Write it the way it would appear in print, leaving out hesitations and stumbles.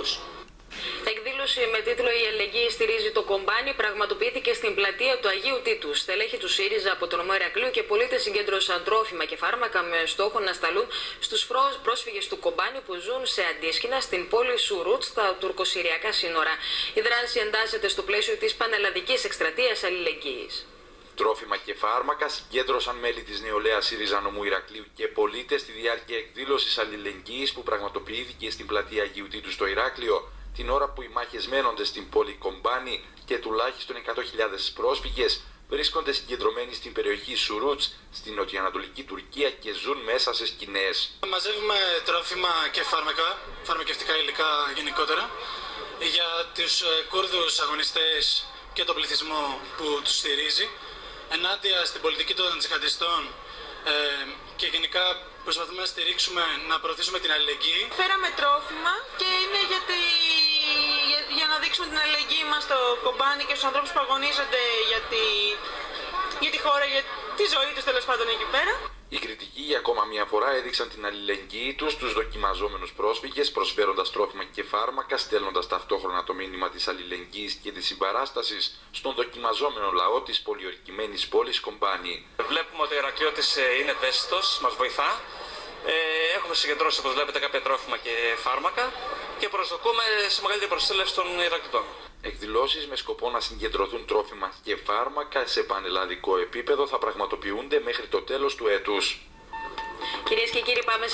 όλους. Εκδήλωση με τίτλο «Η αλληλεγγύη στηρίζει το κομπάνι» πραγματοποιήθηκε στην πλατεία του Αγίου Τίτου. Στελέχη του ΣΥΡΙΖΑ από τον νομό Ηρακλείου και πολίτες συγκέντρωσαν τρόφιμα και φάρμακα με στόχο να σταλούν στους πρόσφυγες του κομπάνι που ζουν σε αντίσκηνα στην πόλη Σουρούτ στα τουρκοσυριακά σύνορα. Η δράση εντάσσεται στο πλαίσιο της πανελλαδικής εκστρατείας αλληλεγγύης. Τρόφιμα και φάρμακα συγκέντρωσαν μέλη της νεολαίας ΣΥΡΙΖΑ νομού Ηρακλείου και πολίτες στη διάρκεια εκδήλωσης αλληλεγγύης που πραγματοποιήθηκε στην πλατεία Αγίου Τίτου στο Ηράκλειο, την ώρα που οι μάχες μένονται στην πόλη Κομπάνι και τουλάχιστον 100.000 πρόσφυγες βρίσκονται συγκεντρωμένοι στην περιοχή Σουρούτς, στην νοτιοανατολική Τουρκία και ζουν μέσα σε σκηνές. Μαζεύουμε τρόφιμα και φάρμακα, φαρμακευτικά υλικά γενικότερα, για τους Κούρδους αγωνιστές και τον πληθυσμό που τους στηρίζει, ενάντια στην πολιτική των τζιχαντιστών και γενικά προσπαθούμε να στηρίξουμε, να προωθήσουμε την αλληλεγγύη. Φέραμε τρόφιμα και είναι για να δείξουμε την αλληλεγγύη μας στο κομπάνι και στους ανθρώπους που αγωνίζονται για τη χώρα, για τη ζωή τους τέλος πάντων εκεί πέρα. Οι κριτικοί για ακόμα μια φορά έδειξαν την αλληλεγγύη τους στους δοκιμαζόμενους πρόσφυγες, προσφέροντας τρόφιμα και φάρμακα, στέλνοντας ταυτόχρονα το μήνυμα της αλληλεγγύης και της συμπαράστασης στον δοκιμαζόμενο λαό της πολιορκημένης πόλης Κομπάνι. Βλέπουμε ότι ο Ηρακλειώτης είναι ευαίσθητος, μας βοηθά. Έχουμε συγκεντρώσει, όπως βλέπετε, κάποια τρόφιμα και φάρμακα και προσδοκούμε σε μεγαλύτερη προσέλευση των Ηρακλητών. Εκδηλώσεις με σκοπό να συγκεντρωθούν τρόφιμα και φάρμακα σε πανελλαδικό επίπεδο θα πραγματοποιούνται μέχρι το τέλος του έτους. Κυρίες και κύριοι, πάμε